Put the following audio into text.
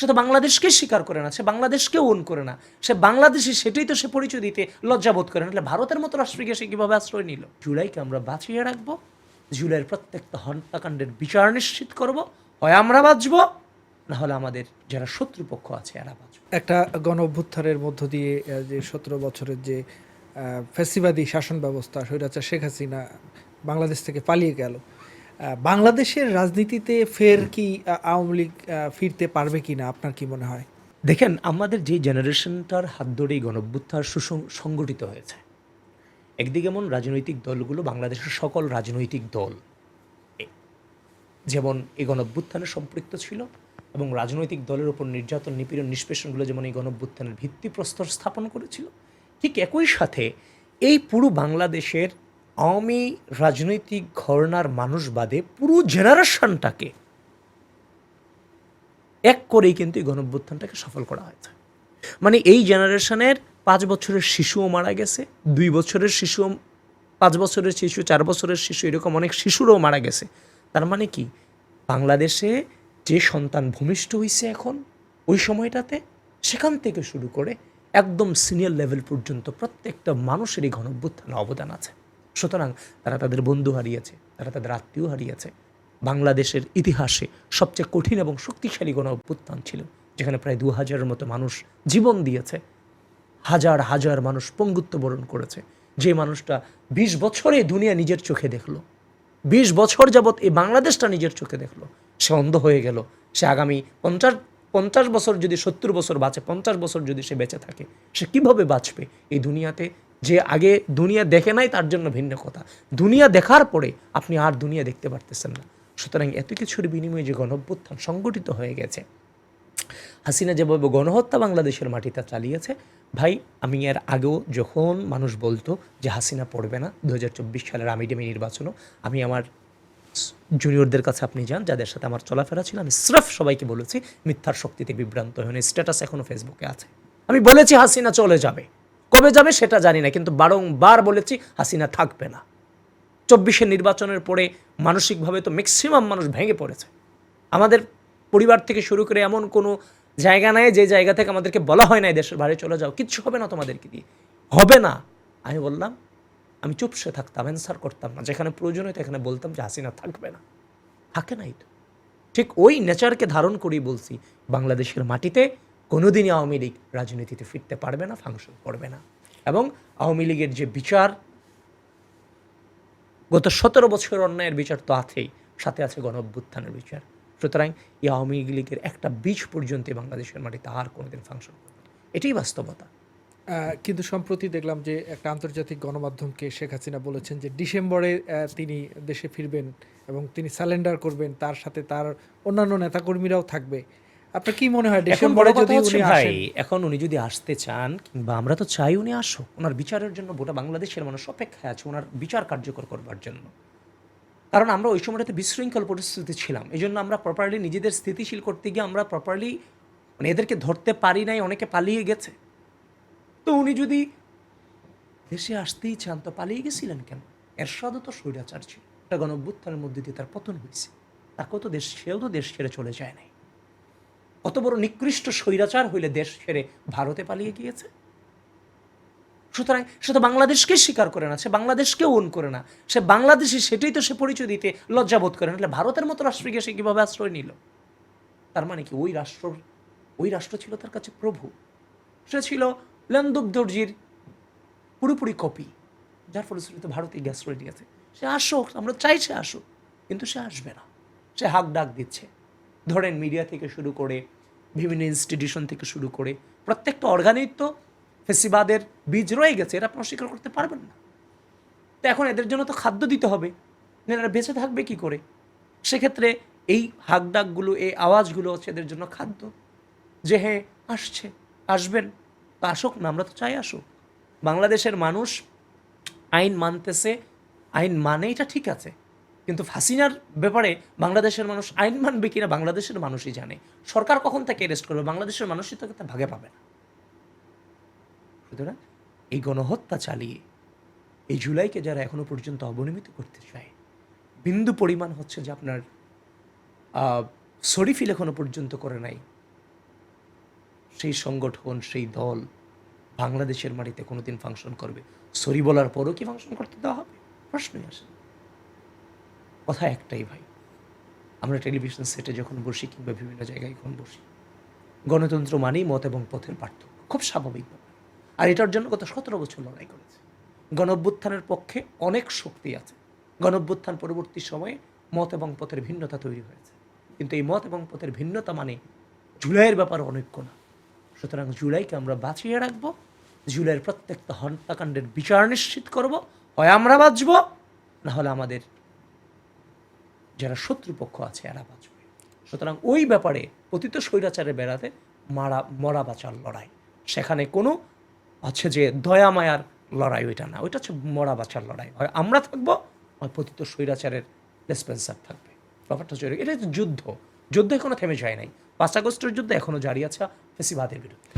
সে তো বাংলাদেশকে স্বীকার করে না, সে বাংলাদেশকে ওন করে না, সে বাংলাদেশি, সেটাই তো সে পরিচয় দিতে লজ্জাবোধ করে না। ভারতের মতো রাষ্ট্রকে সে কীভাবে আশ্রয় নিল? জুলাইকে আমরা বাঁচিয়ে রাখবো, জুলাইয়ের প্রত্যেকটা হত্যাকাণ্ডের বিচার নিশ্চিত করব, হয় আমরা বাঁচব, না হলে আমাদের যারা শত্রুপক্ষ আছে এরা বাঁচবে। একটা গণ অভ্যুত্থানের মধ্য দিয়ে যে 17 বছরের যে ফ্যাসিবাদী শাসন ব্যবস্থা, স্বৈরাচার শেখ হাসিনা বাংলাদেশ থেকে পালিয়ে গেল, বাংলাদেশের রাজনীতিতে ফের কি আওয়ামী লীগ ফিরতে পারবে কি না, আপনার কি মনে হয়? দেখেন, আমাদের যে জেনারেশনটার হাত ধরেই গণ অভ্যুত্থান সুসংগঠিত হয়েছে, একদিকে যেমন রাজনৈতিক দলগুলো, বাংলাদেশের সকল রাজনৈতিক দল যেমন এই গণ অভ্যুত্থানে সম্পৃক্ত ছিল, এবং রাজনৈতিক দলের উপর নির্যাতন, নিপীড়ন, নিষ্পেষণগুলো যেমন এই গণ অভ্যুত্থানের ভিত্তিপ্রস্তর স্থাপন করেছিল, ঠিক একই সাথে এই পুরো বাংলাদেশের আওয়ামী রাজনৈতিক ঘরানার মানুষ বাদে পুরো জেনারেশনটাকে এক করেই কিন্তু এই গণ অভ্যুত্থানটাকে সফল করা হয়েছে। মানে এই জেনারেশনের 5 বছরের শিশুও মারা গেছে, 2 বছরের শিশু, 5 বছরের শিশু, 4 বছরের শিশু, এরকম অনেক শিশুরও মারা গেছে। তার মানে কি, বাংলাদেশে যে সন্তান ভূমিষ্ঠ হয়েছে এখন ওই সময়টাতে, সেখান থেকে শুরু করে একদম সিনিয়র লেভেল পর্যন্ত প্রত্যেকটা মানুষের এই গণ অভ্যুত্থানে অবদান আছে। সুতরাং তারা তাদের বন্ধু হারিয়েছে, তারা তাদের আত্মীয় হারিয়েছে। বাংলাদেশের ইতিহাসে সবচেয়ে কঠিন এবং শক্তিশালী গণ অভ্যুত্থান ছিল, যেখানে প্রায় 2000-এর মতো মানুষ জীবন দিয়েছে, হাজার হাজার মানুষ পঙ্গুত্ব বরণ করেছে। যে মানুষটা 20 বছরে দুনিয়া নিজের চোখে দেখলো, 20 বছর যাবৎ এই বাংলাদেশটা নিজের চোখে দেখলো, সে অন্ধ হয়ে গেল। সে আগামী 50 বছর যদি 70 বছর বাঁচে, 50 বছর যদি সে বেঁচে থাকে, সে কিভাবে বাঁচবে এই দুনিয়াতে? যে আগে দুনিয়া দেখে নাই তার জন্য ভিন্ন কথা, দুনিয়া দেখার পরে আপনি আর দুনিয়া দেখতে পারতেছেন না। সুতরাং এত কিছুর বিনিময়ে যে গণঅভ্যুত্থান সংগঠিত হয়ে গেছে, হাসিনা যেভাবে গণহত্যা বাংলাদেশের মাটিতে চালিয়েছে, ভাই আমি এর আগেও যখন মানুষ বলতো যে হাসিনা পড়বে না 2024 সালের আমিডেমি নির্বাচনও, আমি আমার জুনিয়রদের কাছে আপনি যান, যাদের সাথে আমার চলাফেরা ছিল, আমি স্রেফ সবাইকে বলেছি মিথ্যার শক্তিতে বিভ্রান্ত হয়ে, স্ট্যাটাস এখনও ফেসবুকে আছে। আমি বলেছি হাসিনা চলে যাবে, কবে যাবে সেটা জানি না, কিন্তু বারংবার বলেছি হাসিনা থাকবে না। 24-এর নির্বাচনের পরে মানসিকভাবে তো ম্যাক্সিমাম মানুষ ভেঙে পড়েছে। আমাদের পরিবার থেকে শুরু করে এমন কোনো জায়গা নাই যে জায়গা থেকে আমাদেরকে বলা হয় না দেশের বাইরে চলে যাও, কিচ্ছু হবে না তোমাদেরকে দিয়ে, হবে না। আমি বললাম, আমি চুপসে থাকতাম, অ্যান্সার করতাম না, যেখানে প্রয়োজন হতো এখানে বলতাম যে হাসিনা থাকবে না, থাকে নাই তো। ঠিক ওই নেচারকে ধারণ করেই বলছি, বাংলাদেশের মাটিতে কোনোদিনই আওয়ামী লীগ রাজনীতিতে ফিরতে পারবে না, ফাংশন করবে না। এবং আওয়ামী লীগের যে বিচার, গত 17 বছরের অন্যায়ের বিচার তো আছেই, সাথে আছে গণ অভ্যুত্থানের বিচার। সুতরাং এই আওয়ামী লীগের একটা বীজ পর্যন্ত বাংলাদেশের মাটিতে আর কোনোদিন ফাংশন করবে না, এটাই বাস্তবতা। কিন্তু সম্প্রতি দেখলাম যে একটা আন্তর্জাতিক গণমাধ্যমকে শেখ হাসিনা বলেছেন যে ডিসেম্বরে তিনি দেশে ফিরবেন এবং তিনি সারেন্ডার করবেন, তার সাথে তার অন্যান্য নেতাকর্মীরাও থাকবে। আপনার কি মনে হয় ডিসেম্বরে যদি উনি আসেন? এখন উনি যদি আসতে চান, কিংবা আমরা তো চাই উনি আসুক, ওনার বিচারের জন্য গোটা বাংলাদেশের মানুষ অপেক্ষায় আছে ওনার বিচার কার্যকর করবার জন্য। কারণ আমরা ওই সময়টাতে বিশৃঙ্খল পরিস্থিতি ছিলাম, এই জন্য আমরা প্রপারলি নিজেদের স্থিতিশীল করতে গিয়ে আমরা প্রপারলি মানে এদেরকে ধরতে পারি নাই, অনেকে পালিয়ে গেছে। তো উনি যদি দেশে আসতেই চান তো পালিয়ে গেছিলেন কেন? এরশাদও তো স্বৈরাচার ছিল, একটা গণঅভ্যুত্থানের মধ্যে দিয়ে তার পতন হয়েছে, তাকেও তো সেও তো দেশ ছেড়ে চলে যায় নাই। কত বড় নিকৃষ্ট স্বৈরাচার হইলে দেশ ছেড়ে ভারতে পালিয়ে গিয়েছে? সুতরাং সে তো বাংলাদেশকে স্বীকার করে না, সে বাংলাদেশকে ওন করে না, সে বাংলাদেশি, সেটাই তো সে পরিচয় দিতে লজ্জাবোধ করে না। ভারতের মতো রাষ্ট্রকে সে কীভাবে আশ্রয় নিল? তার মানে কি, ওই রাষ্ট্র ছিল তার কাছে প্রভু, সে ছিল লেন্দুক দর্জির পুরোপুরি কপি, যার ফলশ্রুতিতে ভারতে গ্যাস রেডি আছে। সে আসুক, আমরা চাই সে আসুক, কিন্তু সে আসবে না। সে হাক ডাক দিচ্ছে, ধরেন মিডিয়া থেকে শুরু করে বিভিন্ন ইনস্টিটিউশন থেকে শুরু করে প্রত্যেকটা অর্গানেই তো ফেসিবাদের বীজ রয়ে গেছে, এরা আপনি অস্বীকার করতে পারবেন না। তো এখন এদের জন্য তো খাদ্য দিতে হবে, এরা বেঁচে থাকবে কি করে? সেক্ষেত্রে এই হাক ডাকগুলো, এই আওয়াজগুলো হচ্ছে এদের জন্য খাদ্য, যে হ্যাঁ আসছে, আসবেন, তা আসুক না, আমরা তো চাই আসুক। বাংলাদেশের মানুষ আইন মানতেছে, আইন মানে এটা ঠিক আছে, কিন্তু হাসিনার ব্যাপারে বাংলাদেশের মানুষ আইন মানবে কিনা বাংলাদেশের মানুষই জানে। সরকার কখন তাকে অ্যারেস্ট করবে বাংলাদেশের মানুষই তাকে ভাগে পাবে না। সুতরাং এই গণহত্যা চালিয়ে এই জুলাইকে যারা এখনো পর্যন্ত অবনমিত করতে চায়, বিন্দু পরিমাণ হচ্ছে যে আপনার শরীফিল এখনো পর্যন্ত করে নাই, সেই সংগঠন, সেই দল বাংলাদেশের মাটিতে কোনোদিন ফাংশন করবে? সরি বলার পরও কি ফাংশন করতে দেওয়া হবে? প্রশ্নই আসে না। কথা একটাই ভাই, আমরা টেলিভিশন সেটে যখন বসি কিংবা বিভিন্ন জায়গায় যখন বসি, গণতন্ত্র মানেই মত এবং পথের পার্থক্য, খুব স্বাভাবিক ব্যাপার। আর এটার জন্য গত 17 বছর লড়াই করেছে। গণঅভ্যুত্থানের পক্ষে অনেক শক্তি আছে। গণঅভ্যুত্থান পরবর্তী সময়ে মত এবং পথের ভিন্নতা তৈরি হয়েছে, কিন্তু এই মত এবং পথের ভিন্নতা মানে জুলাইয়ের ব্যাপারে অনৈক্য না। সুতরাং জুলাইকে আমরা বাঁচিয়ে রাখবো, জুলাইয়ের প্রত্যেকটা হত্যাকাণ্ডের বিচার নিশ্চিত করব। হয় আমরা বাঁচব, না হলে আমাদের যারা শত্রুপক্ষ আছে এরা বাঁচবে। সুতরাং ওই ব্যাপারে পতিত স্বৈরাচারের বেড়াতে মরা বাঁচার লড়াই, সেখানে কোনো হচ্ছে যে দয়া মায়ার লড়াই ওইটা না, ওইটা হচ্ছে মরা বাঁচার লড়াই। হয় আমরা থাকবো, হয় পতিত স্বৈরাচারের ডিসপেন্সার থাকবে। ব্যাপারটা হচ্ছে এটা যুদ্ধ, যুদ্ধ এখনো থেমে যায় নাই। 5 আগস্টের যুদ্ধ এখনো জারি আছে ফ্যাসিবাদের বিরুদ্ধে।